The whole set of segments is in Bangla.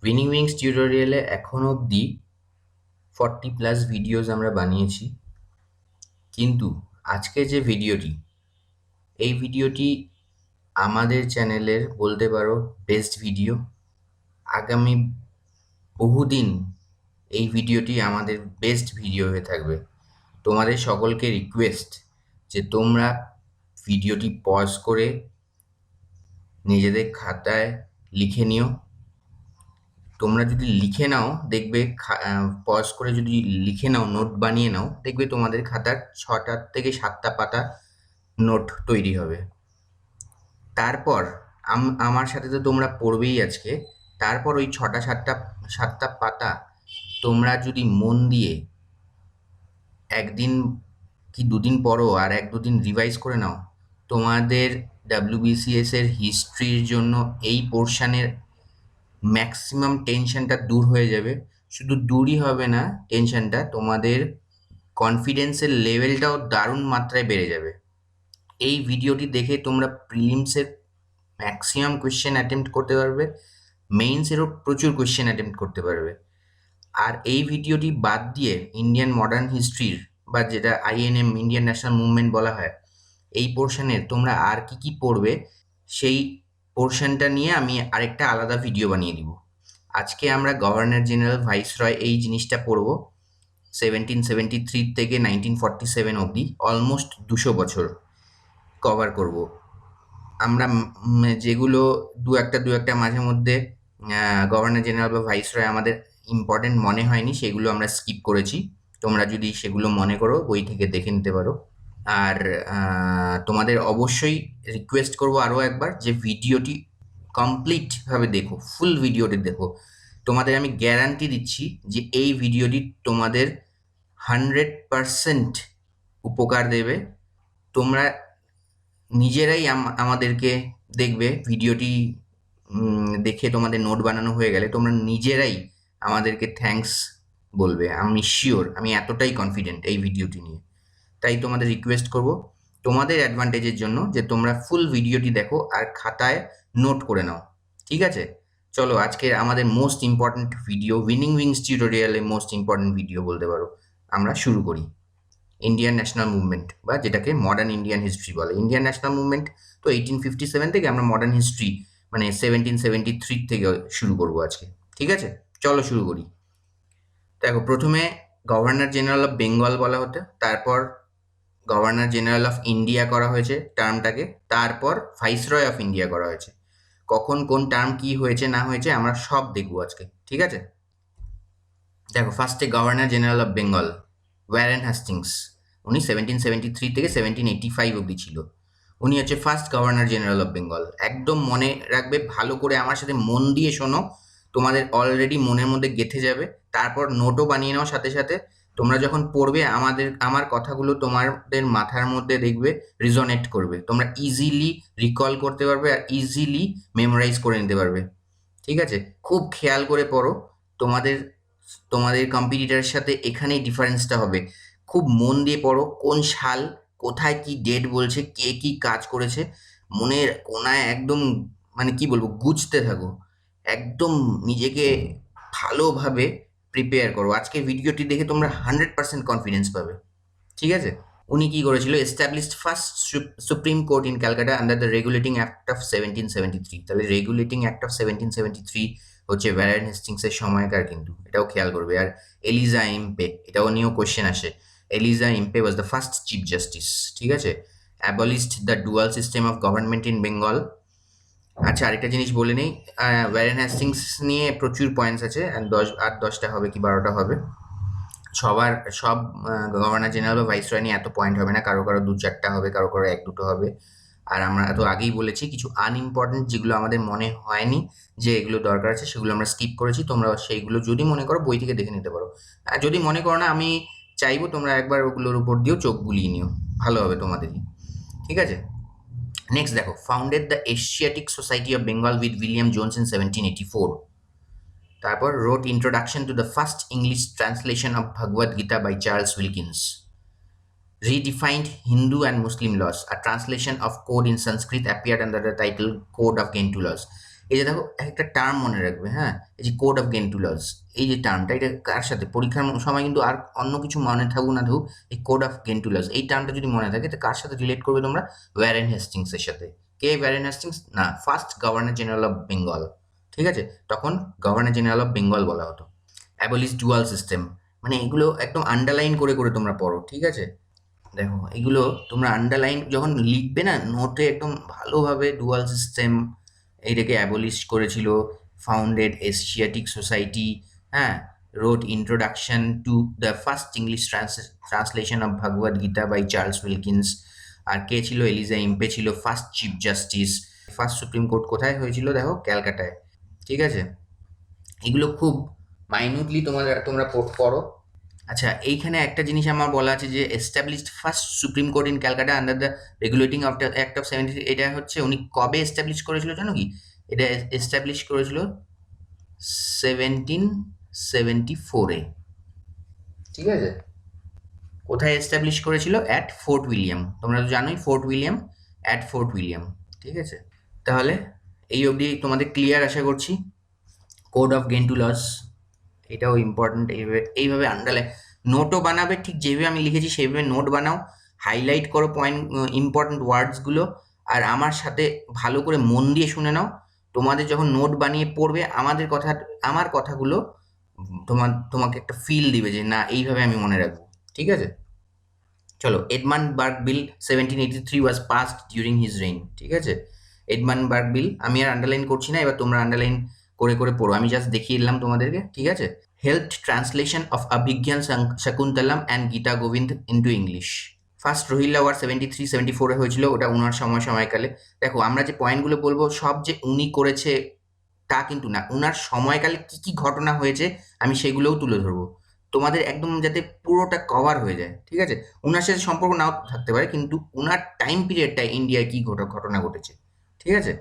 উইনিং উইংস টিউটোরিয়ালে এখন অবধি 40+ ভিডিওস আমরা বানিয়েছি, কিন্তু আজকে যে ভিডিওটি, এই ভিডিওটি আমাদের চ্যানেলের বলতে পারো বেস্ট ভিডিও। আগামী বহুদিন এই ভিডিওটি আমাদের বেস্ট ভিডিও হয়ে থাকবে। তোমাদের সকলকে রিকোয়েস্ট যে তোমরা ভিডিওটি পজ করে নিজেদের খাতায় লিখে নিও। তোমরা যদি লিখে নাও দেখবে, পজ করে যদি লিখে নাও, নোট বানিয়ে নাও, দেখবে তোমাদের খাতার 6টা থেকে 7টা পাতা নোট তৈরি হবে। তারপর আমার সাথে তো তোমরা পড়বেই আজকে। তারপর ওই 6টা 7টা পাতা তোমরা যদি মন দিয়ে একদিন কি দুদিন পরও আর 1-2 দিন রিভাইজ করে নাও, তোমাদের WBCS এর হিস্ট্রির জন্য এই পোর্শনের ম্যাক্সিমাম টেনশনটা দূর হয়ে যাবে। শুধু দূরই হবে না টেনশনটা, তোমাদের কনফিডেন্সের লেভেলটাও দারুণ মাত্রায় বেড়ে যাবে। এই ভিডিওটি দেখে তোমরা প্রিলিমসের ম্যাক্সিমাম কোয়েশ্চেন অ্যাটেম্প্ট করতে পারবে, মেইনসেরও প্রচুর কোয়েশ্চেন অ্যাটেম্প্ট করতে পারবে। আর এই ভিডিওটি বাদ দিয়ে ইন্ডিয়ান মডার্ন হিস্ট্রির বা যেটা INM ইন্ডিয়ান ন্যাশনাল মুভমেন্ট বলা হয়, এই পোর্শনের তোমরা আর কি কি পড়বে সেই পোর্শনটা নিয়ে আমি আরেকটা আলাদা ভিডিও বানিয়ে দিব। আজকে আমরা গভর্নর জেনারেল ভাইসরয় এই জিনিসটা পড়ব 1773 থেকে 1947 অবধি, অলমোস্ট 200 বছর কভার করব আমরা। যেগুলো দু একটা মাঝে মধ্যে গভর্নর জেনারেল বা ভাইসরয় আমাদের ইম্পর্টেন্ট মনে হয়নি, সেগুলো আমরা স্কিপ করেছি। তোমরা যদি সেগুলো মনে করো বই থেকে দেখে নিতে পারো। আর তোমাদের অবশ্যই রিকোয়েস্ট করব আরও একবার যে ভিডিওটি কমপ্লিটভাবে দেখো, ফুল ভিডিওটি দেখো। তোমাদের আমি গ্যারান্টি দিচ্ছি যে এই ভিডিওটি তোমাদের 100% উপকার দেবে। তোমরা নিজেরাই আমাদেরকে দেখবে ভিডিওটি দেখে তোমাদের নোট বানানো হয়ে গেলে তোমরা নিজেরাই আমাদেরকে থ্যাঙ্কস বলবে, আমি শিওর, আমি এতটাই কনফিডেন্ট এই ভিডিওটি নিয়ে। তাই তোমাদের রিকোয়েস্ট করব তোমাদের অ্যাডভান্টেজের জন্য যে তোমরা ফুল ভিডিওটি দেখো আর খাতায় নোট করে নাও, ঠিক আছে? চলো আজকের আমাদের most important video, winning wings টিউটোরিয়ালে মোস্ট ইম্পর্ট্যান্ট ভিডিও বলতে পারো, আমরা শুরু করি। ইন্ডিয়ান ন্যাশনাল মুভমেন্ট বা যেটাকে মডার্ন ইন্ডিয়ান হিস্ট্রি বলে। ইন্ডিয়ান ন্যাশনাল মুভমেন্ট তো 1857 থেকে, আমরা মডার্ন হিস্ট্রি মানে 1773 থেকে শুরু করবো আজকে, ঠিক আছে? চলো শুরু করি। দেখো, প্রথমে গভর্নর জেনারেল অফ বেঙ্গল বলা হতো, তারপর গভর্নর জেনারেল অফ ইন্ডিয়া করা হয়েছে টার্মটাকে, তারপর ভাইসরয় অফ ইন্ডিয়া করা হয়েছে। কখন কোন টার্ম কি হয়েছে না হয়েছে আমরা সব দেখবো আজকে, ঠিক আছে? দেখো, ফার্স্টে governor general of Bengal Warren Hastings, উনি 1773 থেকে 1785 অবধি ছিল। উনি হচ্ছে first governor general of Bengal. একদম মনে রাখবে, ভালো করে আমার সাথে মন দিয়ে শোনো, তোমাদের অলরেডি মনের মধ্যে গেঁথে যাবে। তারপর নোটও বানিয়ে নাও সাথে সাথে। তোমরা যখন পড়বে আমার কথাগুলো তোমাদের মাথার মধ্যে দেখবে রিজনেট করবে, তোমরা ইজিলি রিকল করতে পারবে আর ইজিলি মেমোরাইজ করে নিতে পারবে, ঠিক আছে? খুব খেয়াল করে পড়ো, তোমাদের তোমাদের কম্পিটিটরের সাথে এখানেই ডিফারেন্সটা হবে। খুব মন দিয়ে পড়ো, কোন সাল, কোথায় কি ডেট বলছে, কে কি কাজ করেছে, মনের কোনায় একদম মানে কি বলবো গুজতে থাকো। একদম নিজেকে ভালোভাবে প্রিপেয়ার করো। আজকের ভিডিওটি দেখে তোমরা 100% কনফিডেন্স পাবে, ঠিক আছে? উনি কি করেছিল? Established first supreme court in Calcutta under the regulating act of 1773। তাহলে রেগুলেটিং অ্যাক্ট অফ 1773 হচ্ছে ওয়ারেন হেস্টিংসের সময়কার, কিন্তু এটাও খেয়াল করবে। আর এলিজা ইম্পে, এটাও নিয়েও কোয়েশ্চেন আসে। Eliza Impey was the first chief justice, ঠিক আছে? Abolished the dual system of government in Bengal. আচ্ছা, আরেকটা জিনিস বলে নেই, ওয়ারেন হেস্টিংস নিয়ে প্রচুর পয়েন্টস আছে, আর 10টা হবে কি 12টা হবে। সব গভর্নর জেনারেল বা ভাইসরয় নিয়ে এত পয়েন্ট হবে না, কারো 2-4টা হবে, কারো 1-2টো হবে। আর আমরা তো আগেই বলেছি কিছু আনইম্পর্টেন্ট যেগুলো আমাদের মনে হয়নি যে এগুলো দরকার আছে, সেগুলো আমরা স্কিপ করেছি। তোমরা সেইগুলো যদি মনে করো বই থেকে দেখে নিতে পারো। আর যদি মনে করো না, আমি চাইবো তোমরা একবার ওগুলোর উপর দিয়েও চোখ বুলিয়ে নিও, ভালো হবে তোমাদেরই, ঠিক আছে? নেক্সট দেখো, founded the Asiatic society of Bengal with William Jones in 1784। তারপর wrote introduction to the first English translation of Bhagavad Gita by Charles Wilkins. Redefined Hindu and Muslim laws. A translation of code in Sanskrit appeared under the title Code of Gentoo Laws. এই যে দেখো একটা টার্ম মনে রাখবে, হ্যাঁ, এই যে কোড অফ গেন্টু লজ, এই যে টার্মটা, এটা কার সাথে পরীক্ষার সময় কিন্তু আর অন্য কিছু মনে থাকুক না থাকুক, এই কোড অফ গেন্টু লজ এই টার্মটা যদি মনে থাকে, তো কার সাথে রিলেট করবে তোমরা? ওয়ারেন হেস্টিংসের সাথে। কে ওয়ারেন হেস্টিংস? না, first governor general of Bengal. ঠিক আছে, তখন গভর্নর জেনারেল অফ বেঙ্গল বলা হতো। অ্যাবলিশ ডুয়াল সিস্টেম, মানে এগুলো একদম আন্ডারলাইন করে করে তোমরা পড়ো, ঠিক আছে? দেখো এগুলো তোমরা আন্ডারলাইন যখন লিখবে না নোটে, একদম ভালোভাবে ডুয়াল সিস্টেম এইটাকে অ্যাবলিশ করেছিল, ফাউন্ডেড এশিয়াটিক সোসাইটি, হ্যাঁ, wrote introduction to the first English translation of Bhagavad Gita by Charles Wilkins. আর কে ছিল? এলিজা ইম্পে ছিল first chief justice. First supreme court কোথায় হয়েছিল? দেখো ক্যালকাটায়। ঠিক আছে, এগুলো খুব মাইনিউটলি তোমরা পড়ো। আচ্ছা, এইখানে একটা জিনিস আমার বলা আছে যে established first supreme court in Calcutta under the regulating of the act of 73। এটা হচ্ছে উনি কবে এস্টাবলিশ করেছিল জানো কি? এটা এস্টাবলিশ করেছিল 1774-এ। ঠিক আছে, কোথায় এস্টাবলিশ করেছিল? At fort William. তোমরা তো জানোই fort William, at fort William. ঠিক আছে, তাহলে এই অবধি তোমাদের ক্লিয়ার আশা করছি। কোড অফ গেন্টু লস, এটাও ইম্পর্টেন্ট। এইভাবে আন্ডারলাইন নোটও বানাবে, ঠিক যেভাবে আমি লিখেছি সেইভাবে নোট বানাও, হাইলাইট করো পয়েন্ট, ইম্পর্টেন্ট ওয়ার্ডসগুলো, আর আমার সাথে ভালো করে মন দিয়ে শুনে নাও। তোমাদের যখন নোট বানিয়ে পড়বে, আমার কথাগুলো তোমাকে একটা ফিল দিবে যে না, এইভাবে আমি মনে রাখবো। ঠিক আছে, চলো। এডমান্ডবার্গ বিল 1783 was passed during his rain. ঠিক আছে, এডমান্ডবার্গ বিল আমি আর আন্ডারলাইন করছি না, এবার তোমরা আন্ডারলাইন করে করে পড়ো, আমি জাস্ট দেখিয়ে দিলাম তোমাদেরকে। ঠিক আছে, helped translation of Abhijnana Shakuntalam and Gita Govinda into English. First Rohilla war 73-74-এ হয়েছিল, ওটা ওনার সময়কালে। দেখো আমরা যে পয়েন্টগুলো বলবো সব যে উনি করেছে তা কিন্তু না, উনার সময়কালে কি কি ঘটনা হয়েছে আমি সেগুলোও তুলে ধরবো, তোমাদের একদম যাতে পুরোটা কভার হয়ে যায়। ঠিক আছে, উনার সাথে সম্পর্ক নাও থাকতে পারে, কিন্তু উনার টাইম পিরিয়ডটায় ইন্ডিয়ায় কি ঘটনা ঘটেছে। ঠিক আছে,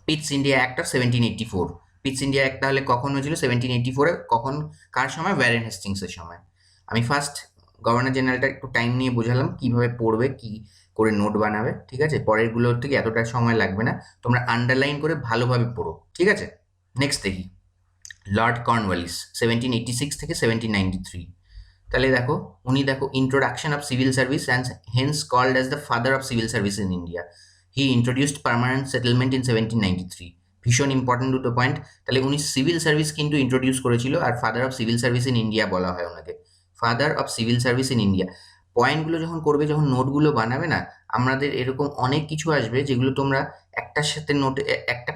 পিটস India act of 1784। পিটস India act তাহলে কখন হয়েছিল? 1784-এ। কখন? কার সময়? ওয়ারেন হেস্টিংসের সময়। আমি ফার্স্ট গভর্নর জেনারেলটা একটু টাইম নিয়ে বোঝালাম, কিভাবে পড়বে, কি করে নোট বানাবে। ঠিক আছে, পরেরগুলোর থেকে এতটা সময় লাগবে না, তোমরা আন্ডারলাইন করে ভালোভাবে পড়ো। ঠিক আছে, নেক্সট দেখি লর্ড কর্নওয়ালিস 1786 থেকে 1793। তাহলে দেখো উনি, দেখো, introduction of civil service and hence called as the father of civil service in India. He introduced permanent settlement in 1793। ভীষণ ইম্পর্টেন্ট দুটো পয়েন্ট। তাহলে উনি সিভিল সার্ভিস কিন্তু ইন্ট্রোডিউস করেছিল, আর father of civil service in India বলা হয় ওনাকে, father of civil service in India. পয়েন্টগুলো যখন করবে, যখন নোটগুলো বানাবে না, আমাদের এরকম অনেক কিছু আসবে যেগুলো তোমরা একটার সাথে নোট, একটা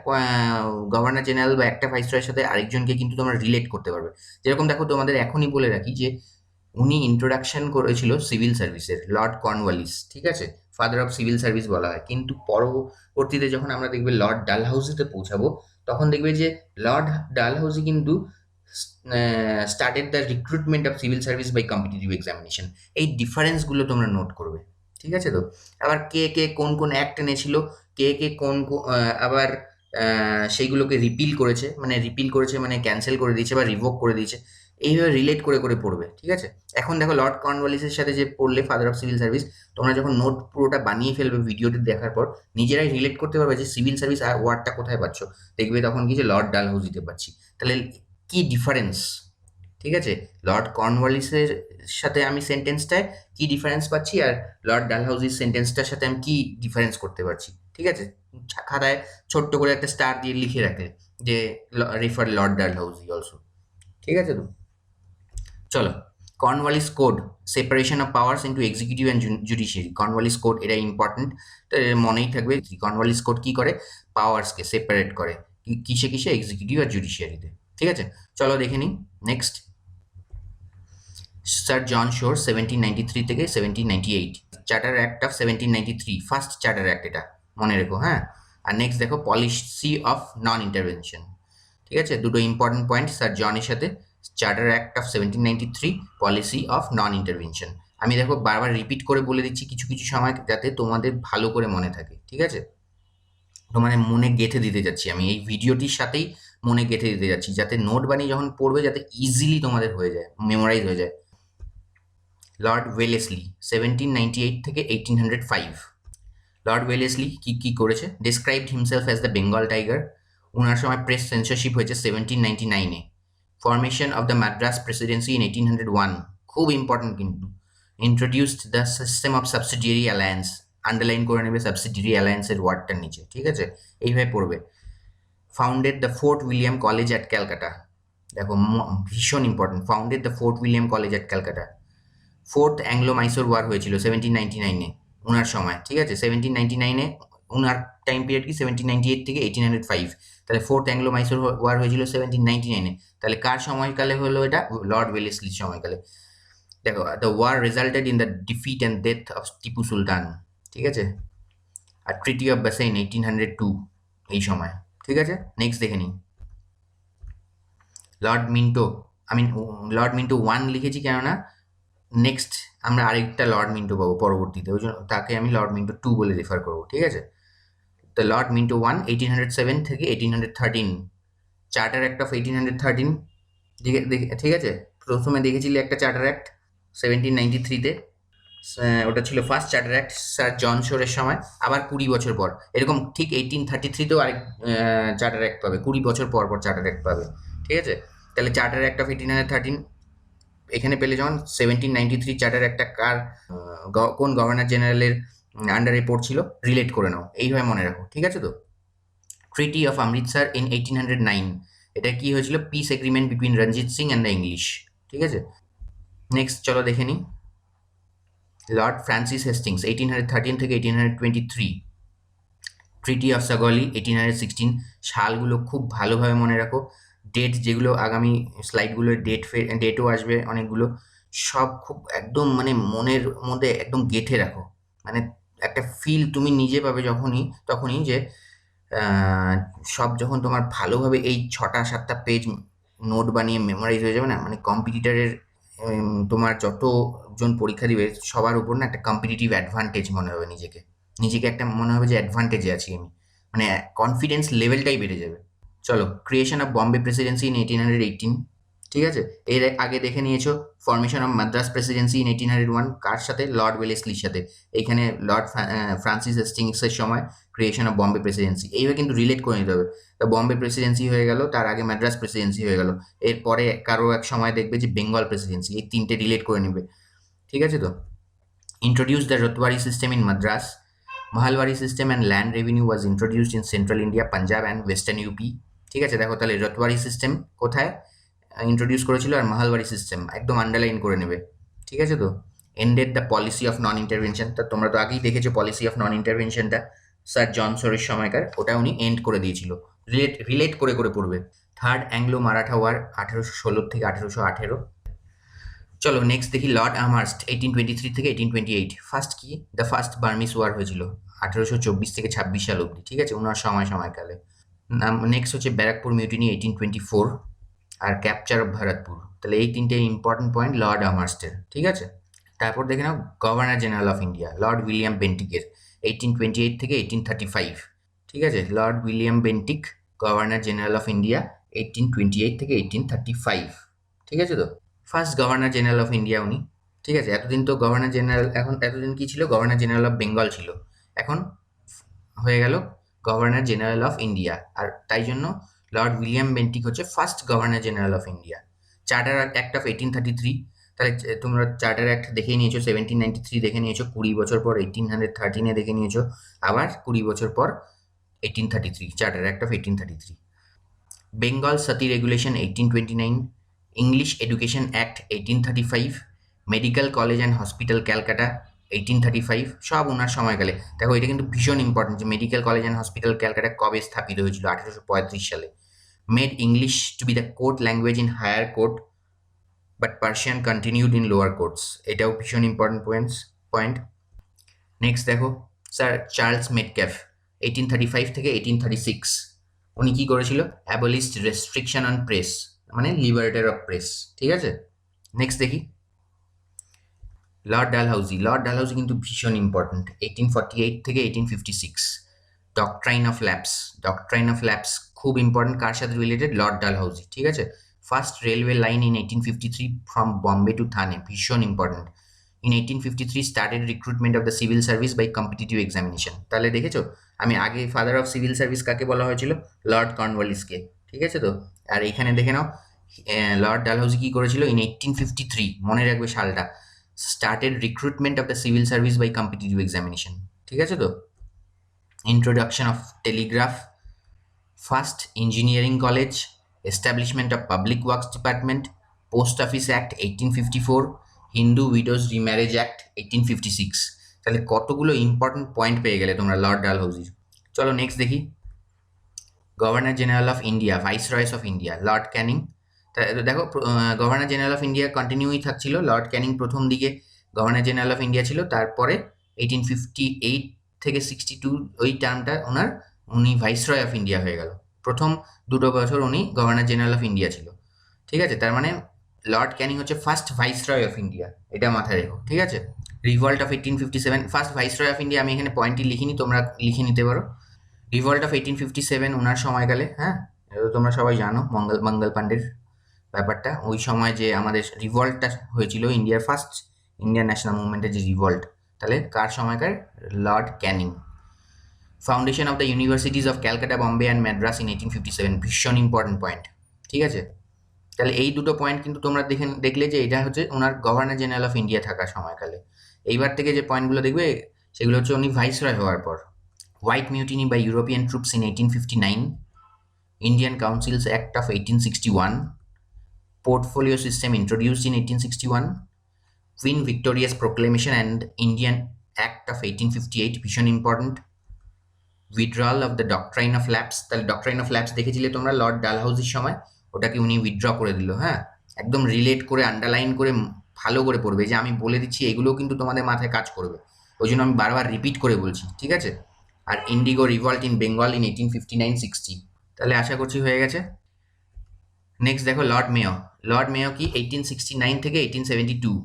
গভর্নর জেনারেল বা একটা ভাইসরয়ের সাথে আরেকজনকে কিন্তু তোমরা রিলেট করতে পারবে। যেরকম দেখো, তোমাদের এখনই বলে রাখি যে উনি ইন্ট্রোডাকশন করেছিল সিভিল সার্ভিসের, লর্ড কর্নওয়ালিস। ঠিক আছে, ফাদার অফ সিভিল সার্ভিস বলা হয়, কিন্তু পরবর্তীতে যখন আমরা দেখবে লর্ড ডালহাউসিতে পৌঁছাবো, তখন দেখবে যে লর্ড ডালহাউসি কিন্তু started the recruitment of civil service by competitive examination. এই ডিফারেন্সগুলো তোমরা নোট করবে। ঠিক আছে, তো আবার কে কে কোন কোন অ্যাক্ট এনেছিল, কে কে আবার সেইগুলোকে রিপিল করেছে, মানে ক্যান্সেল করে দিয়েছে বা রিভোক করে দিয়েছে, এইভাবে রিলেট করে করে পড়বে। ঠিক আছে, এখন দেখো লর্ড কর্নওয়ালিসের সাথে যে পড়লে ফাদার অফ সিভিল সার্ভিস, তোমরা যখন নোট পুরোটা বানিয়ে ফেলবে ভিডিওটি দেখার পর, নিজেরাই রিলেট করতে পারবে যে সিভিল সার্ভিস আর ওয়ার্ডটা কোথায় পাচ্ছ। দেখবে তখন কি যে লর্ড ডালহাউসিতে পাচ্ছি। তাহলে কি ডিফারেন্স? ঠিক আছে, লর্ড কর্নওয়ালিসের সাথে আমি সেন্টেন্সটায় কি ডিফারেন্স পাচ্ছি, আর লর্ড ডালহাউসির সেন্টেন্সটার সাথে আমি কি ডিফারেন্স করতে পারছি। ঠিক আছে, খাতায় ছোট্ট করে একটা স্টার দিয়ে লিখে রাখে যে রেফার লর্ড ডালহাউসি অলসো। ঠিক আছে, তো চলো। Cornwallis code, separation of powers into executive and judiciary. Cornwallis code, এটা ইম্পর্টেন্ট, তো মনেই থাকবে। কর্নওয়ালিস কোড কি করে? পাওয়ার্সকে সেপারেট করে, কিসে কিসে? এক্সিকিউটিভ আর জুডিশিয়ারিতে। ঠিক আছে, চলো দেখে নিই নেক্সট। স্যার জন শোর 1793 থেকে 1798। Charter act of 1793, first charter act, এটা মনে রেখো। হ্যাঁ, আর নেক্সট দেখো পলিসি অফ নন ইন্টারভেনশন। ঠিক আছে, দুটো ইম্পর্টেন্ট পয়েন্ট স্যার জনের সাথে, charter act of 1793, policy of non intervention. আমি দেখো বারবার রিপিট করে বলে দিচ্ছি কিছু কিছু সময়, যাতে তোমাদের ভালো করে মনে থাকে। ঠিক আছে, তোমাদের মনে গেঁথে দিতে যাচ্ছি, আমি এই ভিডিওটির সাথেই মনে গেঁথে দিতে যাচ্ছি, যাতে নোট বানিয়ে যখন পড়বে যাতে ইজিলি তোমাদের হয়ে যায়, মেমোরাইজ হয়ে যায়। লর্ড ওয়েলেসলি 1798 থেকে 1805। লর্ড ওয়েলেসলি কি কি করেছে? Described himself as the Bengal tiger. ওনার সময় প্রেস সেন্সরশিপ হয়েছে 1799-এ। Formation of the Madras presidency in 1801, খুব ইম্পর্টেন্ট কিন্তু। Introduced the system of subsidiary alliance, underline করে নেবে সাবসিডিয়ারি অ্যালায়েন্সের ওয়ার্ডটার নিচে, ঠিক আছে, এইভাবে পড়বে। Founded the Fort William college at Calcutta, দেখো ভীষণ important, founded the Fort William college at Calcutta. Fourth Anglo Mysore war হয়েছিল 1799-এ ওনার সময়, ঠিক আছে। 1799-এ ওনার টাইম পিরিয়ড কি 1798 থেকে 1805, তাহলে ফোর্থ অ্যাংলো মাইসোর ওয়ার হয়েছিল 1799-এ। তাহলে কার সময়কালে হলো এটা? লর্ড ওয়েলেসলির সময়কালে। দেখো, the war resulted in the defeat and death of Tipu Sultan, ঠিক আছে। আর ট্রিটি অফ বাসাইন 1802 এই সময়, ঠিক আছে। নেক্সট দেখে নিই লর্ড মিন্টো। আমি লর্ড মিন্টো 1 লিখেছি কেননা নেক্সট আমরা আরেকটা লর্ড মিন্টো পাবো পরবর্তীতে, ওই জন্য তাকে আমি লর্ড মিন্টো 2 বলে রেফার করবো, ঠিক আছে। দ্য লর্ড মিন্টো 1 1807 থেকে 1813, চার্টার অ্যাক্ট অফ 1813, ঠিক আছে। প্রথমে দেখেছিলি একটা চার্টার অ্যাক্ট 1793-তে, ওটা ছিল ফার্স্ট চার্টার অ্যাক্ট স্যার জন শোরের সময়। আবার 20 বছর পর এরকম ঠিক 1833-তেও আরেক চার্টার অ্যাক্ট পাবে, 20 বছর পর পর চার্টার অ্যাক্ট পাবে, ঠিক আছে। তাহলে চার্টার অ্যাক্ট অফ 1813 এখানে পেলে যখন 1793 চার্টার একটা কার কোন গভর্নর জেনারেলের আন্ডারে পড়ছিল রিলেট করে নাও, এইভাবে মনে রাখো, ঠিক আছে। তো ট্রিটি অফ অমৃতসর ইন 1809, এটা কি হয়েছিল? Piece agreement between Ranjit Singh and the English, ঠিক আছে। নেক্সট চলো দেখে নিই লর্ড ফ্রান্সিস হেস্টিংস 1813 থেকে 1823, ট্রিটি অফ সাগলি 1816। সালগুলো খুব ভালোভাবে মনে রাখো, ডেট যেগুলো আগামী স্লাইডগুলো ডেটও আসবে অনেকগুলো, সব খুব একদম মানে মনের মধ্যে একদম গেঁথে রাখো, মানে একটা ফিল তুমি নিজে পাবে তখনই যে সব যখন তোমার ভালোভাবে এই 6-7টা পেজ নোট বানিয়ে মেমোরাইজ হয়ে যাবে না, মানে কম্পিটিটারের তোমার যতজন পরীক্ষা দিবে সবার উপর না একটা কম্পিটিটিভ অ্যাডভান্টেজ মনে হবে, নিজেকে একটা মনে হবে যে অ্যাডভান্টেজে আছি আমি, মানে কনফিডেন্স লেভেলটাই বেড়ে যাবে। চলো, creation of Bombay Presidency in 1818, ঠিক আছে। এর আগে দেখে নিয়েছো formation of Madras presidency in 1801, কার সাথে? লর্ড ওয়েলেসলির সাথে। এইখানে লর্ড ফ্রান্সিস হেস্টিংসের সময় ক্রিয়েশন অফ বম্বে প্রেসিডেন্সি, এইভাবে কিন্তু রিলেট করে নিতে হবে। তো বম্বে প্রেসিডেন্সি হয়ে গেল, তার আগে মাদ্রাস প্রেসিডেন্সি হয়ে গেল, এরপরে কারো এক সময় দেখবে যে বেঙ্গল প্রেসিডেন্সি, এই তিনটে রিলেট করে নেবে, ঠিক আছে। তো introduced the Rotwari system in Madras. Mahalwari system and land revenue was introduced in central India, Punjab and western UP, ঠিক আছে। দেখো তাহলে রতওয়ারি সিস্টেম কোথায় ইন্ট্রোডিউস করেছিল আর মাহালওয়ারি সিস্টেম একদম আন্ডারলাইন করে নেবে, ঠিক আছে। তো ended the policy of non intervention, তা তোমরা তো আগেই দেখেছো পলিসি অফ নন ইন্টারভেনশনটা স্যার জন শোরের সময়কার, ওটা উনি এন্ড করে দিয়েছিল, রিলেট করে করে পড়বে। থার্ড অ্যাংলো মারাঠা ওয়ার 1816 থেকে 1818। চলো নেক্সট দেখি লর্ড আমহার্স্ট 1823 থেকে 1828। ফার্স্ট কি? দ্য ফার্স্ট বার্মিস ওয়ার হয়েছিল 1824 থেকে 26 সাল অবধি, ঠিক আছে, ওনার সময়কালে। নেক্সট হচ্ছে ব্যারাকপুর মিউটিনি 1824 আর ক্যাপচার অফ ভারতপুর। তাহলে এই তিনটে ইম্পর্টেন্ট পয়েন্ট লর্ড আমহার্স্টের, ঠিক আছে। তারপর দেখে নাও governor general of India Lord William বেন্টিকের 1828 থেকে 1835, ঠিক আছে। Lord William Bentinck governor general of India 1828 থেকে 1835, ঠিক আছে। তো first governor general of India উনি, ঠিক আছে। এতদিন তো গভর্নর জেনারেল, এতদিন কি ছিল? গভর্নর জেনারেল অফ বেঙ্গল ছিল, এখন হয়ে গেল গভর্নর জেনারেল অফ ইন্ডিয়া। আর তাই জন্য লর্ড উইলিয়াম বেন্টিক হচ্ছে first governor general of India. Charter act of 1833, তাহলে তোমরা চার্টার অ্যাক্ট দেখে নিয়েছো, 1793 দেখে নিয়েছো, 20 বছর পর 1813 দেখে নিয়েছো, আবার 20 বছর পর 1833 charter act of 1833। Bengal Sati regulation 1829, English education act 1835, medical college and hospital Calcutta 1835, সব ওনার সময়কালে। দেখো এটা কিন্তু ভীষণ ইম্পর্টেন্ট যে medical college and hospital Calcutta কবে স্থাপিত হয়েছিল? 1835 সালে। Made English to be the court language in higher court but Persian continued in lower courts, এটাও ভীষণ ইম্পর্টেন্ট পয়েন্ট। নেক্সট দেখো স্যার চার্লস মেটক্যাফ 1835 থেকে 1836, উনি কী করেছিল? অ্যাবলিস্ট রেস্ট্রিকশন অন প্রেস, মানে লিবারেটর অফ প্রেস, ঠিক আছে। নেক্সট দেখি লর্ড ডালহাউজি কিন্তু ভীষণ ইম্পর্টেন্ট, 1848 থেকে 1856। ডক্ট্রাইন অফ ল্যাপস খুব ইম্পর্টেন্ট, কার সাথে রিলেটেড? লর্ড ডালহাউজি, ঠিক আছে। First railway line in 1853 from Bombay to Thane, ভীষণ important. In 1853 started recruitment of the civil service by competitive examination. তাহলে দেখেছো আমি আগে ফাদার অফ সিভিল সার্ভিস কাকে বলা হয়েছিল? লর্ড কর্নওয়ালিসকে। ঠিক আছে তো? আর এখানে দেখে নাও লর্ড ডালহৌসি কি করেছিল? ইন 1853, মনে রাখবে সালটা, started recruitment of the civil service by competitive examination. ঠিক আছে তো? Introduction of telegraph, first engineering college, establishment of public works department, post office act 1854, Hindu widows remarriage act 1856। তাহলে কতগুলো ইম্পর্টেন্ট পয়েন্ট পেয়ে গেলে তোমরা লর্ড ডালহৌসির। চলো নেক্সট দেখি। Governor general of India, viceroys of India, Lord Canning. দেখো গভর্নর জেনারেল অফ ইন্ডিয়া কন্টিনিউই থাকছিল। লর্ড ক্যানিং প্রথম দিকে গভর্নর জেনারেল অফ ইন্ডিয়া ছিল, তারপরে 1858 থেকে 62 ওই টার্মটা ওনার, উনি ভাইসরয় অফ ইন্ডিয়া হয়ে গেল। প্রথম 2 বছর উনি গভর্নর জেনারেল অফ ইন্ডিয়া ছিল। ঠিক আছে, তার মানে লর্ড ক্যানিং হচ্ছে ফার্স্ট ভাইসরয় অফ ইন্ডিয়া, এটা মাথায় রেখো। ঠিক আছে, revolt of 1857, first viceroy of India, আমি এখানে পয়েন্টটি লিখিনি, তোমরা লিখে নিতে পারো। রিভল্ট অফ 1857 ওনার সময়কালে, হ্যাঁ তোমরা সবাই জানো মঙ্গল পাণ্ডের ব্যাপারটা। ওই সময় যে আমাদের রিভল্টটা হয়েছিল, ইন্ডিয়ার ফার্স্ট ইন্ডিয়ান ন্যাশনাল মুভমেন্টের যে রিভল্ট, তাহলে কার সময়কার? Lord Canning. Foundation of the universities of Calcutta, Bombay and Madras in 1857, ভীষণ ইম্পর্টেন্ট পয়েন্ট। ঠিক আছে, তাহলে এই দুটো পয়েন্ট কিন্তু তোমরা দেখলে যে এটা হচ্ছে ওনার গভর্নর জেনারেল অফ ইন্ডিয়া থাকার সময়কালে। এইবার থেকে যে পয়েন্টগুলো দেখবে সেগুলো হচ্ছে উনি ভাইসরয় হওয়ার পর। White mutiny by European troops in 1859, Indian councils act of 1861, portfolio system introduced in 1861, Queen Victoria's proclamation and Indian Act of 1858, ভীষণ important. Withdrawal of the ডক্ট্রাইন of lapse, তাহলে ডক্ট্রাইন অফ ল্যাপস দেখেছিলে তোমরা লর্ড ডালহাউসির সময়, ওটাকে উনি উইথড্র করে দিল। হ্যাঁ, একদম রিলেট করে আন্ডারলাইন করে ভালো করে পড়বে, যে আমি বলে দিচ্ছি এগুলোও কিন্তু তোমাদের মাথায় কাজ করবে, ওই জন্য আমি বারবার রিপিট করে বলছি। ঠিক আছে, আর indigo revolt in Bengal in 1859-60, তাহলে আশা করছি হয়ে গেছে। নেক্সট দেখো লর্ড মেয়র। লর্ড মেয়র কি? 1869 থেকে 1872।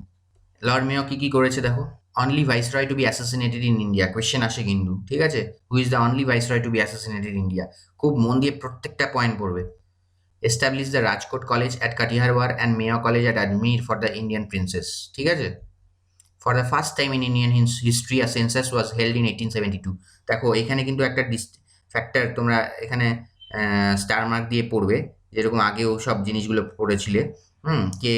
লর্ড মেয়র কি কি করেছে দেখো। Only viceroy to be assassinated in India, question আসে কিন্তু। ঠিক আছে, who is the only viceroy to be assassinated in India, খুব মন দিয়ে প্রত্যেকটা পয়েন্ট পড়বে। Establish the Rajkot college at Kathiawar and Mayo college at Ajmer for the Indian princes. ঠিক আছে, for the first time in Indian history a census was held in 1872। দেখো এখানে কিন্তু একটা ফ্যাক্টর তোমরা এখানে স্টার মার্ক দিয়ে পড়বে, যেরকম আগেও সব জিনিসগুলো পড়েছিলে। কে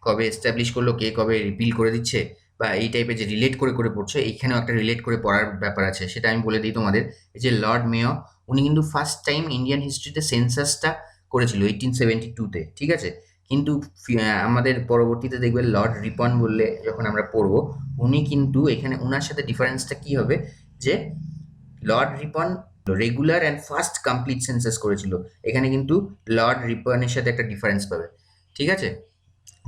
কবে এস্টাবলিশ করলো, কে কবে রিপিল করে দিচ্ছে, বা এই টাইপের যে রিলেট করে করে পড়ছে, এইখানেও একটা রিলেট করে পড়ার ব্যাপার আছে, সেটা আমি বলে দিই তোমাদের। এই যে লর্ড মেয়র, উনি কিন্তু ফার্স্ট টাইম ইন্ডিয়ান হিস্ট্রিতে সেন্সাসটা করেছিল 1872-তে। ঠিক আছে, কিন্তু আমাদের পরবর্তীতে দেখবে লর্ড রিপন বললে যখন আমরা পড়বো, উনি কিন্তু এখানে ওনার সাথে ডিফারেন্সটা কি হবে, যে Lord Ripon regular and first complete census করেছিল, এখানে কিন্তু লর্ড রিপনের সাথে একটা ডিফারেন্স পাবে। ঠিক আছে,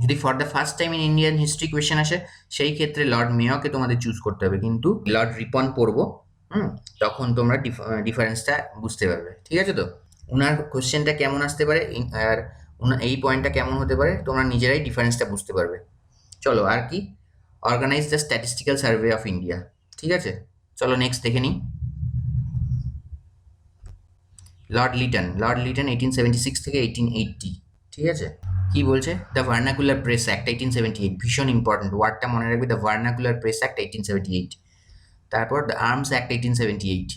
যদি for the first time in Indian history question আসে, সেই ক্ষেত্রে লর্ড মেয়রকে তোমাদের চুজ করতে হবে, কিন্তু লর্ড রিপন পড়বো তখন তোমরা ডিফারেন্সটা বুঝতে পারবে। ঠিক আছে তো, ওনার কোয়েশ্চেনটা কেমন আসতে পারে আর এই পয়েন্টটা কেমন হতে পারে, তোমরা নিজেরাই ডিফারেন্সটা বুঝতে পারবে। চলো আর কি, organise the statistical survey of India. ঠিক আছে, চলো নেক্সট দেখে নিই। লর্ড লিটন। লর্ড লিটন 1876 থেকে 1880। ঠিক আছে, কি বলছে? দ্য ভার্নাকুলার প্রেস অ্যাক্ট 1878, ভীষণ ইম্পর্টেন্ট, ওয়ার্ডটা মনে রাখবে, দ্য ভার্নাকুলার প্রেস অ্যাক্ট 1878। তারপর দ্য আর্মস অ্যাক্ট 1878।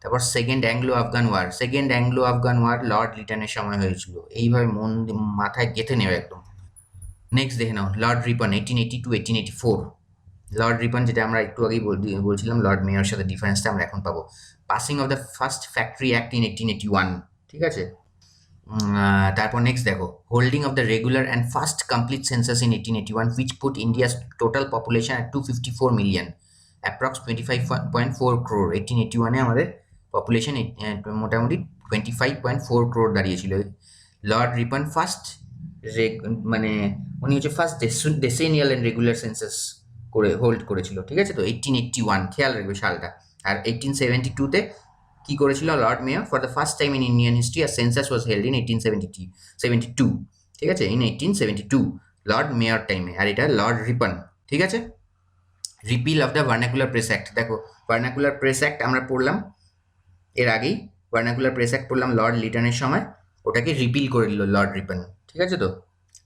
তারপর second Anglo Afghan war. Second Anglo Afghan war Lord লিটনের সময় হয়েছিল, এইভাবে মাথায় গেঁথে নেবে একদম। নেক্সট দেখে নাও লর্ড রিপন 1880-1884। লর্ড রিপন, যেটা আমরা একটু আগেই বলছিলাম লর্ড মেয়র সাথে ডিফারেন্সটা আমরা এখন পাবো। Passing of the first factory act in 1881। ঠিক আছে, তারপর নেক্সট দেখো, holding of the regular and first complete census in 1881, which put India's total population at 254 million, approx 25.4 crore। 1881-এ আমাদের পপুলেশন মোটামুটি 25.4 crore দাঁড়িয়েছিল। লর্ড রিপন ফার্স্ট মানে উনি হচ্ছে first decennial and regular census hold করেছিল। ঠিক আছে তো, 1881 খেয়াল রাখবে সালটা। আর 1872-তে কি করেছিল Lord mayor? For the first time in Indian history a census was held in 1872। ঠিক আছে, ইন 1872 লর্ড মেয়র টাইমে, আর এটা লর্ড রিপন। ঠিক আছে, repeal of the vernacular press act. দেখো ভার্নাকুলার প্রেস অ্যাক্ট আমরা পড়লাম এর আগেই, ভার্নাকুলার প্রেস অ্যাক্ট পড়লাম লর্ড লিটনের সময়, ওটাকে রিপিল করে দিল লর্ড রিপন। ঠিক আছে তো,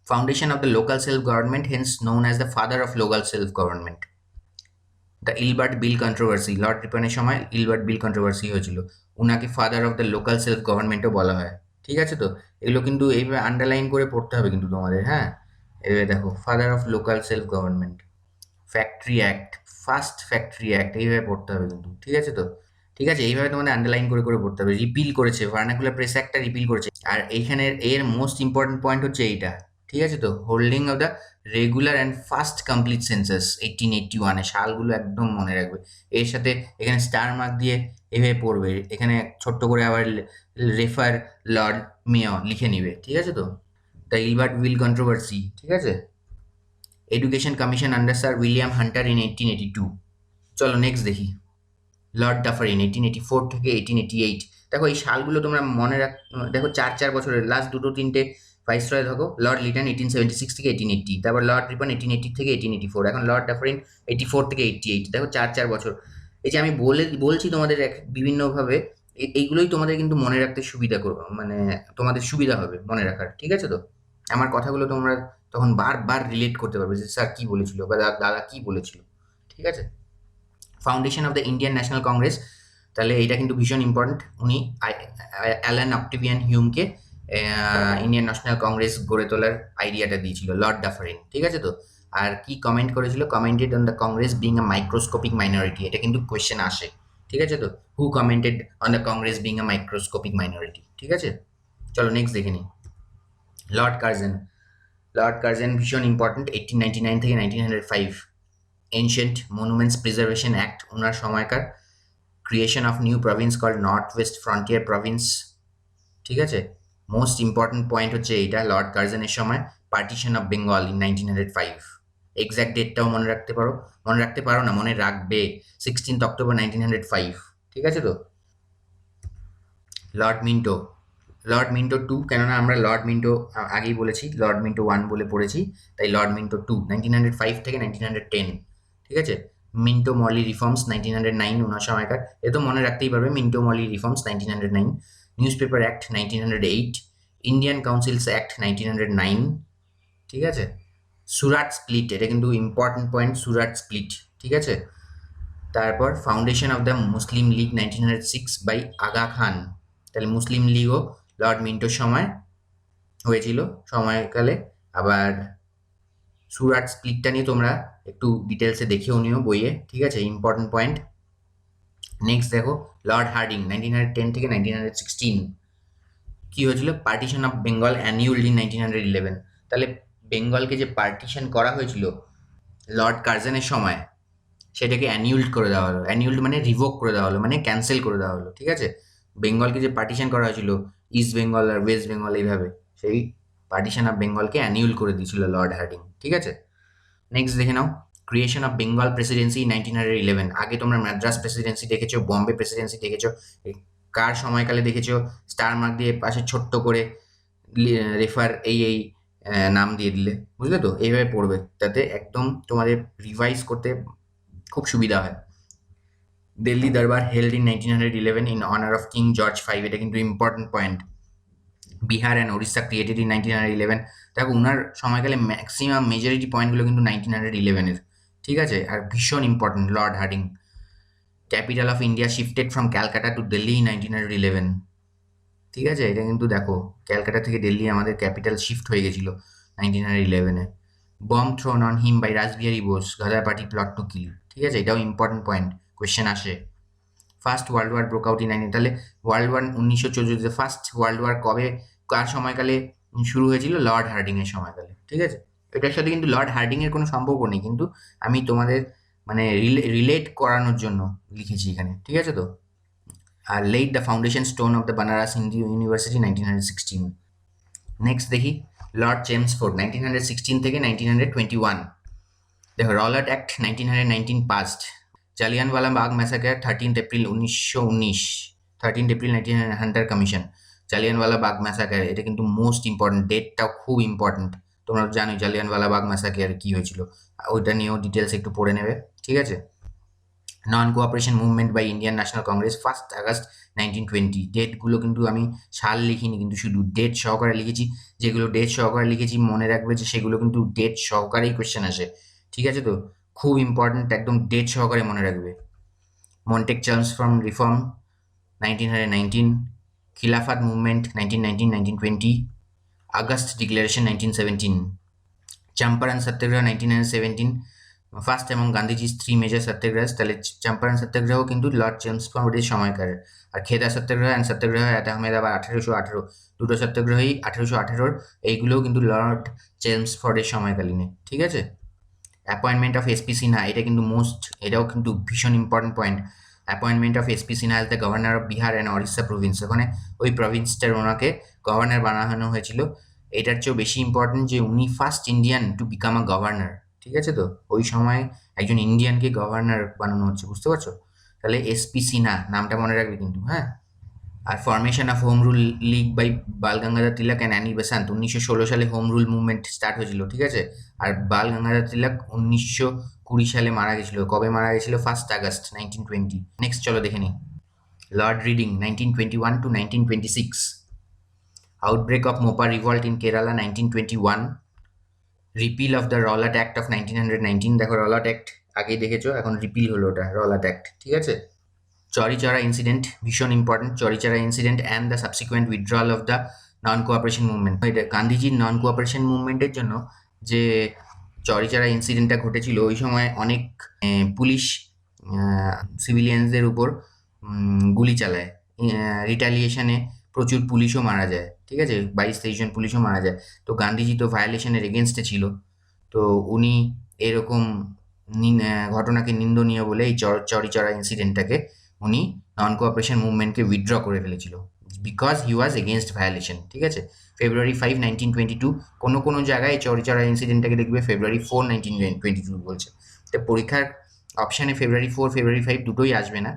foundation of the local self government, hence known as the father of local self government. The Ilbert bill controversy, Lord রিপনের সময় ইলবার্ট বিল কন্ট্রোভার্সি হয়েছিল। উনাকে father of the local self গভর্নমেন্টও বলা হয়। ঠিক আছে, তো এগুলো কিন্তু এইভাবে আন্ডারলাইন করে পড়তে হবে কিন্তু তোমাদের। হ্যাঁ, এবার দেখো, father of local self government, factory act, first factory act, এইভাবে পড়তে হবে কিন্তু। ঠিক আছে তো, ঠিক আছে, এইভাবে তোমাদের আন্ডারলাইন করে করে পড়তে হবে। রিপিল করেছে, ভার্নাকুলার প্রেস অ্যাক্টটা রিপিল করেছে। আর এইখানের এর মোস্ট ইম্পর্টেন্ট পয়েন্ট হচ্ছে এইটা। ঠিক আছে তো, holding of the regular and first complete census 1881, সালগুলো একদম মনে রাখবে। এর সাথে এখানে স্টার মার্ক দিয়ে এভাবে পড়বে, এখানে ছোট্ট করে আবার রেফার লর্ড মেয়র লিখে নিবে। ঠিক আছে তো, দ্য ইলবার্ট বিল কন্ট্রোভার্সি। ঠিক আছে, education commission under sir William Hunter in 1882। চলো নেক্সট দেখি, লর্ড ডাফারিন 1884 থেকে 1888। দেখো এই সালগুলো তোমরা মনে দেখো, চার চার বছরের লাস্ট দুটো তিনটে ভাইসরয় থাকো। লর্ড লিটন 1876 থেকে 1880, তারপর লর্ড রিপন 1880 থেকে 1884, এখন লর্ড ডাফারিন 84 থেকে 88। দেখো চার চার বছর। এই যে আমি বলছি তোমাদের বিভিন্নভাবে, এইগুলোই তোমাদের কিন্তু মনে রাখতে সুবিধা মানে তোমাদের সুবিধা হবে মনে রাখার। ঠিক আছে তো, আমার কথাগুলো তোমরা তখন বারবার রিলেট করতে পারবে যে স্যার কি বলেছিল বা দাদা কি বলেছিল। ঠিক আছে, foundation of the Indian national Congress, তাহলে এইটা কিন্তু ভীষণ ইম্পর্টেন্ট। উনি অ্যালান অক্টিভিয়ান হিউমকে ইন্ডিয়ান ন্যাশনাল কংগ্রেস গড়ে তোলার আইডিয়াটা দিয়েছিল লর্ড ডাফারিন। ঠিক আছে তো, আর কি কমেন্ট করেছিল, commented on the Congress being a microscopic minority, এটা কিন্তু কোয়েশ্চেন আসে। ঠিক আছে তো, who commented on the Congress being a microscopic minority. ঠিক আছে, চলো নেক্সট দেখে নিই। লর্ড কার্জন, লর্ড কার্জন ভীষণ ইম্পর্টেন্ট, 1899 থেকে 1905। এনশিয়েন্ট মনুমেন্টস প্রিজার্ভেশন অ্যাক্ট ওনার সময়কার। Creation of new province called North West Frontier province. ঠিক আছে, মোস্ট ইম্পর্টেন্ট পয়েন্ট হচ্ছে এইটা লর্ড কার্জনের সময়। Partition of Bengal in 1905, exact ডেটটাও মনে রাখতে পারো না, মনে রাখবে, 16 অক্টোবর 1905। ঠিক আছে তো, Lord Minto, Lord Minto two, কেননা আমরা লর্ড মিন্টো আগেই বলেছি, লর্ড মিন্টো ওয়ান বলে পড়েছি, তাই লর্ড মিন্টো টু 1905 থেকে 1910। ঠিক আছে, মিন্টো মলি রিফর্মস 1909 ওনার সময়কার, এ তো মনে রাখতেই পারবে, Minto Morley reforms 1909। Newspaper act 1908, Indian councils act 1909। ঠিক আছে, সুরাট স্প্লিট, এটা কিন্তু ইম্পর্টেন্ট পয়েন্ট, সুরাট স্প্লিট। ঠিক আছে, তারপর foundation of the Muslim League 1906 by Aga Khan, তাহলে মুসলিম লীগও লর্ড মিন্টোর সময় হয়েছিল সময়কালে। আবার সুরাট স্প্লিটটা নিয়ে তোমরা একটু ডিটেলসে দেখেও নিও বইয়ে। ঠিক আছে, ইম্পর্টেন্ট পয়েন্ট। নেক্সট দেখো, লর্ড হার্ডিং 1910 থেকে 1916। কি হয়েছিল, পার্টিশন অফ বেঙ্গল অ্যানিউলড ইন 1911। তাহলে বেঙ্গলকে যে পার্টিশন করা হয়েছিল লর্ড কার্জনের সময়, সেটাকে অ্যানিউলড করে দেওয়া হলো। অ্যানিউলড মানে রিভোক করে দেওয়া হলো, মানে ক্যান্সেল করে দেওয়া হলো। ঠিক আছে, বেঙ্গলকে যে পার্টিশন করা হয়েছিল ইস্ট বেঙ্গল আর ওয়েস্ট বেঙ্গল এইভাবে, সেই পার্টিশন অফ বেঙ্গলকে অ্যানিউল করে দিয়েছিল লর্ড হার্ডিং। ঠিক আছে, নেক্সট দেখে নাও, ক্রিয়েশন অফ বেঙ্গল প্রেসিডেন্সি 1911। আগে তোমরা মাদ্রাস প্রেসিডেন্সি দেখেছো, বম্বে প্রেসিডেন্সি দেখেছো, কার সময়কালে দেখেছো, স্টার মার্ক দিয়ে পাশে ছোট্ট করে রেফার এই নাম দিয়ে দিলে, বুঝলে তো, এইভাবে পড়বে, তাতে একদম তোমাদের রিভাইজ করতে খুব সুবিধা হয়। দিল্লি দরবার held in 1911 in honour of king George V, এটা কিন্তু important point. Bihar and Odisha created in 1911। দেখো ওনার সময়কালে ম্যাক্সিমাম মেজরিটি পয়েন্টগুলো কিন্তু 1911-এর। ঠিক আছে, আর ভীষণ important Lord Hardinge. Capital of India shifted from Calcutta to Delhi in 1911। ঠিক আছে, এটা কিন্তু দেখো, ক্যালকাটা থেকে দিল্লি আমাদের ক্যাপিটাল শিফট হয়ে গেছিল 1911-এ। Bomb thrown on him by Rashbehari Bose, Ghadar Party plot to kill. ঠিক আছে, এটাও ইম্পর্টেন্ট পয়েন্ট, কোয়েশ্চেন আসে। First world war broke out in 19, তাহলে world war 1914, first world war কবে কার সময়কালে শুরু হয়েছিল, লর্ড হার্ডিংয়ের সময়কালে। ঠিক আছে, এটার সাথে কিন্তু লর্ড হার্ডিংয়ের কোনো সম্পর্ক নেই, কিন্তু আমি তোমাদের মানে রিলেট করানোর জন্য লিখেছি এখানে। ঠিক আছে তো, আর laid the foundation stone of the Banaras Hindu University 1916। Next দেখি, লর্ড চেমসফোর্ড 1916 থেকে 1921। দেখো, Rowlatt act 1919 passed. Jallianwala Bagh massacre 13 April 1919, 13 April 19, Hunter commission. Jallianwala Bagh massacre, এটা কিন্তু মোস্ট ইম্পর্টেন্ট, ডেটটাও খুব ইম্পর্টেন্ট। তোমরা জানো জালিয়ানওয়ালা বাগ ম্যাসাকার কী হয়েছিল, ওইটা নিয়েও ডিটেলস একটু পড়ে নেবে। ঠিক আছে, non cooperation movement by Indian national Congress 1 August 1920। ডেটগুলো কিন্তু আমি সাল লিখিনি, কিন্তু শুধু ডেট সহকারে লিখেছি। যেগুলো ডেট সহকারে লিখেছি মনে রাখবে যে সেগুলো কিন্তু ডেট সহকারেই কোয়েশ্চেন আসে। ঠিক আছে তো, খুব ইম্পর্ট্যান্ট, একদম ডেট সহকারে মনে রাখবে। Montagu Charles from reform 1919, Khilafat movement 1919-1920, August declaration 1917, Champaran Satyagraha 1917, first এবং গান্ধীজির 3 মেজর সত্যাগ্রহ। তাহলে চম্পারণ সত্যাগ্রহ কিন্তু লর্ড চেমস্ফোর্ডের সময়কার, আর খেদা সত্যাগ্রহ অ্যান্ড সত্যাগ্রহ অ্যাট আহমেদাবাদ 1818, দুটো সত্যাগ্রহই 1818, এইগুলোও কিন্তু লর্ড চেমস্ফোর্ডের সময়কালীনে। ঠিক আছে। অ্যাপয়েন্টমেন্ট অফ এসপি সিনহা, এটা কিন্তু এটাও কিন্তু ভীষণ important point. Appointment of SP Sinha as the governor of Bihar and Odisha Province, ওখানে ওই প্রভিন্সটার ওনাকে গভর্নর বানানো হয়েছিল। এটার চেয়েও বেশি ইম্পর্টেন্ট যে উনি first Indian to become a governor. ঠিক আছে, তো ওই সময় একজন ইন্ডিয়ানকে গভর্নর বানানো হচ্ছে, বুঝতে পারছো? তাহলে এসপি সিনহা নামটা মনে রাখবে কিন্তু, হ্যাঁ। আর formation of home rule league by Bal Gangadhar Tilak and Annie Besant, 1916 সালে হোম রুল মুভমেন্ট স্টার্ট হয়েছিল। ঠিক আছে। আর বাল গঙ্গাধর তিলক 1920 সালে মারা গেছিল। কবে মারা গেছিল? 1 আগস্ট 1920। নেক্সট চলো দেখে নিই। Lord Reading 1921 to 1926, outbreak of Moplah revolt in Kerala 1921, repeal of the Rowlatt act of 1919। দেখো রলাট অ্যাক্ট আগেই দেখেছো, এখন রিপিল হলো ওটা, রলাট অ্যাক্ট। ঠিক আছে। চৌরিচৌরা ইনসিডেন্ট ভীষণ important, Chauri Chaura incident and the subsequent withdrawal of the non cooperation movement. এটা গান্ধীজির নন কোঅপারেশন মুভমেন্টের জন্য যে চৌরিচৌরা ইনসিডেন্টটা ঘটেছিল, ওই সময় অনেক পুলিশ সিভিলিয়ানসদের উপর গুলি চালায়। রিটালিয়েশনে প্রচুর পুলিশও মারা যায়। ঠিক আছে, 22-23 জন পুলিশও মারা যায়। তো গান্ধীজি তো ভায়োলেশনের এগেনস্টে ছিল, তো উনি এরকম ঘটনাকে নিন্দনীয় বলে এই চৌরিচৌরা ইনসিডেন্টটাকে উনি নন কোঅপারেশন মুভমেন্টকে উইথড্র করে ফেলেছিল, because he was against violation. ঠিক আছে। ফেব্রুয়ারি 5, 1922, কোনো জায়গায় চৌরিচৌরা ইনসিডেন্টটাকে দেখবে ফেব্রুয়ারি 4, 1922 বলছে। তো পরীক্ষার অপশানে ফেব্রুয়ারি 4, ফেব্রুয়ারি 5 দুটোই আসবে না,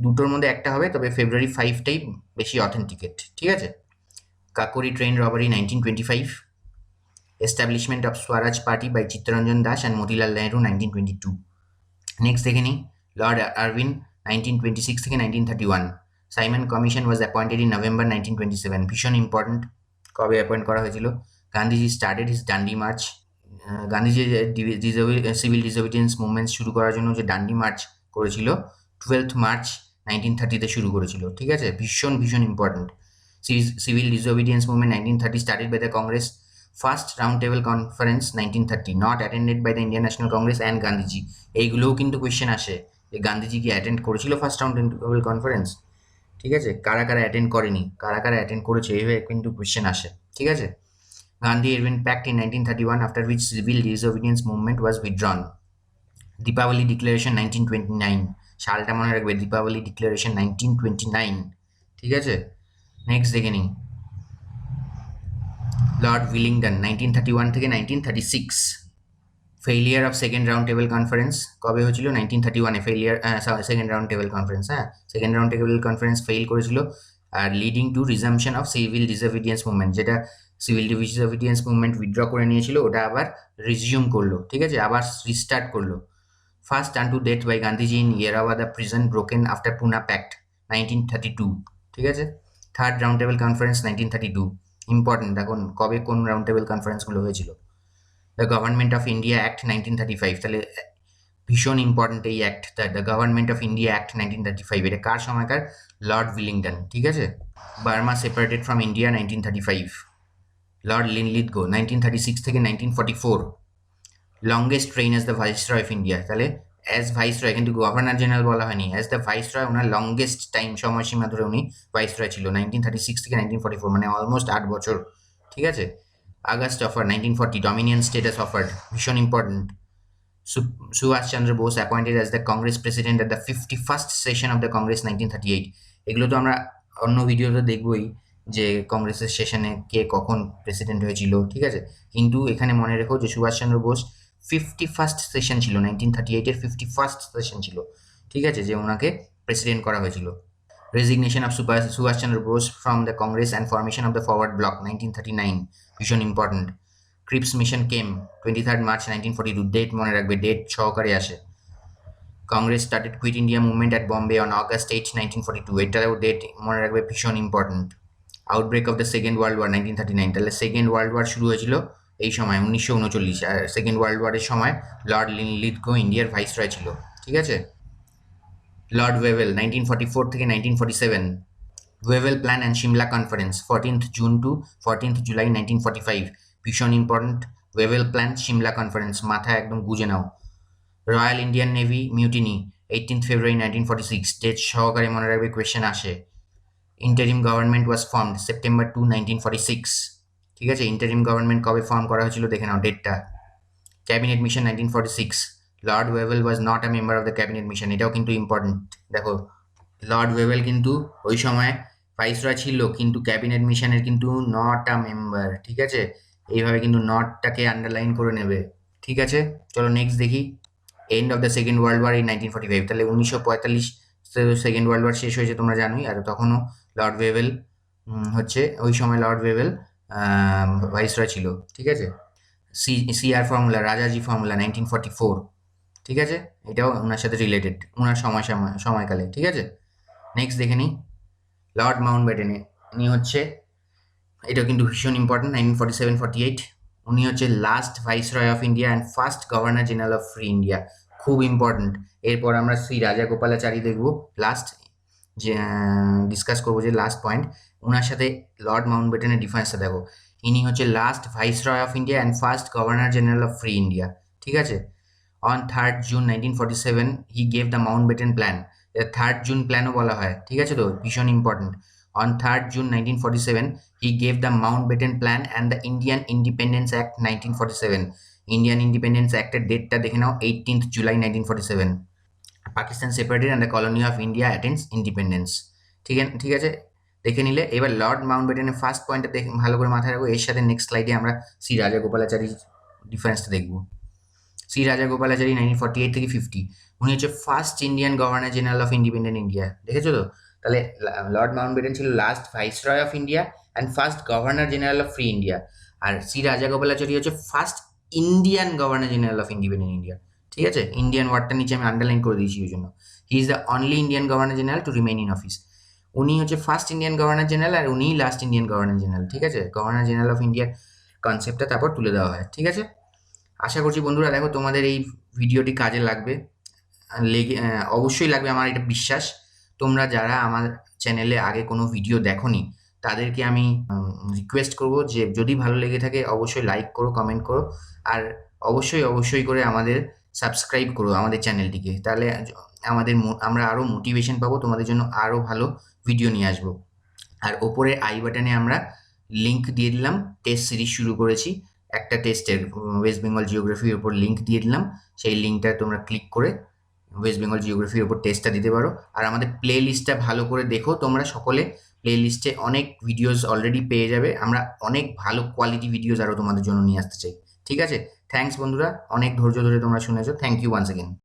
দুটোর মধ্যে একটা হবে, তবে ফেব্রুয়ারি 5টাই বেশি অথেন্টিকেট। ঠিক আছে। Kakori train robbery 1925, establishment of Swaraj party by Chittaranjan Das and Motilal Nehru 1922। Next দেখে নিই। লর্ড আরউইন 1926 থেকে 1931, Simon commission was appointed in November 1927। ভীষণ ইম্পর্টেন্ট, কবে অ্যাপয়েন্ট করা হয়েছিল? Gandhiji started his Dandi march. Gandhiji civil disobedience movement শুরু করার জন্য যে ডান্ডি মার্চ করেছিল 12 মার্চ 1930-তে শুরু করেছিল। ঠিক আছে, ভীষণ important. Civil disobedience movement 1930 started by the Congress. First round table conference 1930, not attended by the Indian national Congress and Gandhiji. এইগুলোও কিন্তু কোয়েশ্চেন আসে যে গান্ধীজি কি অ্যাটেন্ড করেছিল ফার্স্ট রাউন্ড টেবিল কনফারেন্স? ঠিক আছে, কারা অ্যাটেন্ড করেনি, কারা অ্যাটেন্ড করেছে, এইভাবে কিন্তু কোয়েশ্চেন আসে। ঠিক আছে। Gandhi Irwin Pact in 1931, after which civil disobedience movement was withdrawn. Deepavali Declaration 1929, সালটা মনে রাখবে, দীপাবলি ডিক্লারেশন 1929। ঠিক আছে। নেক্সট দেখে নিই। লর্ড উইলিংটন 1931 থেকে 1936, failure of second round table conference কবে হয়েছিল? 1931-এ failure, second round table conference, হ্যাঁ, second round table conference fail করেছিল। আর leading to resumption of civil disobedience movement, যেটা সিভিল ডিসোবিডিয়েন্স মুভমেন্ট উইথড্র করে নিয়েছিল, ওটা আবার রিজিউম করলো। ঠিক আছে, আবার রিস্টার্ট করলো। First unto death by Gandhiji in Yerawada prison broken after Poona pact 1932। ঠিক আছে। Third round table conference 1932, important. এখন কবে কোন রাউন্ড টেবিল কনফারেন্সগুলো হয়েছিল? The government of India act 1935, তাহলে ভীষণ ইম্পর্টেন্ট এই অ্যাক্টটা, the government of India act 1935, এটা কার সময়কার? Lord Willingdon. ঠিক আছে। Burma separated from India 1935, Lord Linlithgow. 1936 থেকে 1944, longest reign as the viceroy of India, তাহলে অ্যাজ ভাইসরয়, কিন্তু গভর্নর জেনারেল বলা হয়নি, as the viceroy owner longest time, সময়সীমা ধরে উনি ভাইসরয় ছিল, 1936 থেকে 1944, মানে অলমোস্ট 8 বছর। ঠিক আছে। August offer 1940, dominion status offered, ভীষণ important. Subhas Chandra Bose appointed as the Congress president at the 51st session of the Congress 1938। এগুলো তো আমরা অন্য ভিডিওতে দেখবই যে কংগ্রেসের সেশনে কে কখন প্রেসিডেন্ট হয়েছিল। ঠিক আছে, কিন্তু এখানে মনে রেখো যে সুভাষচন্দ্র বোস 51st সেশন ছিল, 1938-এর 51st সেশন ছিল। ঠিক আছে, যে ওনাকে প্রেসিডেন্ট করা হয়েছিল। Resignation of Subhas Chandra Bose from the Congress and formation of the Forward Bloc 1939, ভীষণ important. Cripps mission came 23rd March 1942, date মনে রাখবে, ডেট সহকারে আসে। Congress started quit India movement at Bombay on August 8, 1942, এটাও ডেট মনে রাখবে, ভীষণ important. Outbreak of the second world war 1939, তাহলে সেকেন্ড ওয়ার্ল্ড ওয়ার শুরু হয়েছিল এই সময় 1939 আর সেকেন্ড ওয়ার্ল্ড ওয়ারের সময় লর্ড লিথগো ইন্ডিয়ার ভাইসরয় ছিল। ঠিক আছে। লর্ড ওয়েভেল 1944 থেকে 1947, Wavell plan and Shimla conference 14th June to 14th July 1945, ভীষণ important. Wavell plan Shimla conference মাথায় একদম গুজে নাও। Royal Indian navy mutiny 18th February 1946, date সহকারে মনে রাখবে, কোয়েশ্চেন আসে। Interim government was formed September 2, 1946। ঠিক আছে, ইন্টারিম গভর্নমেন্ট কবে ফর্ম করা হয়েছিল দেখে নাও ডেটটা। Cabinet mission 1946, Lord Wavell was not a member of the cabinet mission, এটাও কিন্তু ইম্পর্টেন্ট। দেখো, লর্ড ওয়েভেল কিন্তু ওই সময় ভাইসরয় ছিল, কিন্তু ক্যাবিনেট মিশনের কিন্তু নট আ মেম্বার। ঠিক আছে, এইভাবে কিন্তু নটটাকে আন্ডারলাইন করে নেবে। ঠিক আছে, চলো নেক্সট দেখি। End of the second world war in 1945, তাহলে 1945 সেকেন্ড ওয়ার্ল্ড ওয়ার শেষ হয়েছে তোমরা জানোই, আর তখনও লর্ড ওয়েভেল হচ্ছে ওই সময় লর্ড ওয়েভেল ভাইসরয় ছিল। ঠিক আছে। CR formula, Rajaji formula 1944। ঠিক আছে, এটাও ওনার সাথে রিলেটেড, ওনার সময়কালে। ঠিক আছে, নেক্সট দেখে নিই। লর্ড মাউন্টব্যাটেন, ইনি হচ্ছে, এটাও কিন্তু ভীষণ ইম্পর্টেন্ট, 1947-48। উনি হচ্ছে last viceroy of India and first governor general of free India, খুব ইম্পর্টেন্ট। এরপর আমরা শ্রী রাজাগোপালাচারী দেখবো, লাস্ট যে ডিসকাস করবো, যে লাস্ট পয়েন্ট। ওনার সাথে লর্ড মাউন্টব্যাটেনের ডিফারেন্সটা দেখো। ইনি হচ্ছে last viceroy of India and first governor general of free India. ঠিক আছে। On 3rd June 1947 he gave the Mountbatten plan, 3rd June প্ল্যানও বলা হয়। ঠিক আছে, তো ভীষণ important. On 3rd June 1947, he gave the Mountbatten Plan and the Indian Independence Act 1947. Indian Independence Act এর ডেটটা দেখে নাও, 18th July 1947. Pakistan separated and the colony of India attains independence. ঠিক আছে, দেখে নিলে। এবার লর্ড মাউন্টব্যাটেনের ফার্স্ট পয়েন্টটা দেখে ভালো করে মাথায় রাখবো। এর সাথে নেক্সট স্লাইডে আমরা শ্রী রাজাগোপালাচারীর ডিফারেন্সটা দেখবো। শ্রী রাজাগোপালাচারী 1948 থেকে 50, উনি হচ্ছে first Indian governor general of independent India. দেখেছো তো, তাহলে লর্ড মাউন্টব্যাটেন ছিল last viceroy of India and first governor general of free India, আর শ্রী রাজাগোপালাচারী হচ্ছে first Indian governor general of independent India. ঠিক আছে, ইন্ডিয়ান ওয়ার্ডটা নিচে আমি আন্ডারলাইন করে দিয়েছি ওই জন্য। He is the only Indian governor general to remain in office. উনি হচ্ছে ফার্স্ট ইন্ডিয়ান গভর্নর জেনারেল আর উনিই লাস্ট ইন্ডিয়ান গভর্নর জেনারেল। ঠিক আছে, গভর্নর জেনারেল অফ ইন্ডিয়ার কনসেপ্টটা তারপর তুলে দেওয়া হয়। ঠিক আছে, আশা করছি বন্ধুরা দেখো তোমাদের এই ভিডিওটি কাজে লাগবে, অবশ্যই লাগবে, আমার এটা বিশ্বাস। তোমরা যারা আমার চ্যানেলে আগে কোনো ভিডিও দেখোনি তাদেরকে আমি রিকোয়েস্ট করব যে যদি ভালো লেগে থাকে অবশ্যই লাইক করো, কমেন্ট করো, আর অবশ্যই করে আমাদের সাবস্ক্রাইব করো আমাদের চ্যানেলটিকে। তাহলে আমরা আরও মোটিভেশন পাবো, তোমাদের জন্য আরও ভালো ভিডিও নিয়ে আসবো। আর ওপরে আই বাটনে আমরা লিঙ্ক দিয়ে দিলাম, টেস্ট সিরিজ শুরু করেছি একটা টেস্টের, ওয়েস্ট বেঙ্গল জিওগ্রাফির ওপর লিঙ্ক দিয়ে দিলাম। সেই লিঙ্কটা তোমরা ক্লিক করে ওয়েস্ট বেঙ্গল জিওগ্রাফির ওপর টেস্টটা দিতে পারো। আর আমাদের প্লে লিস্টটা ভালো করে দেখো তোমরা সকলে, প্লে লিস্টে অনেক ভিডিওস অলরেডি পেয়ে যাবে। আমরা অনেক ভালো কোয়ালিটি ভিডিওস আরও তোমাদের জন্য নিয়ে আসতে চাই। ঠিক আছে, থ্যাঙ্কস বন্ধুরা, অনেক ধৈর্য ধরে তোমরা শুনেছো। Thank you once again.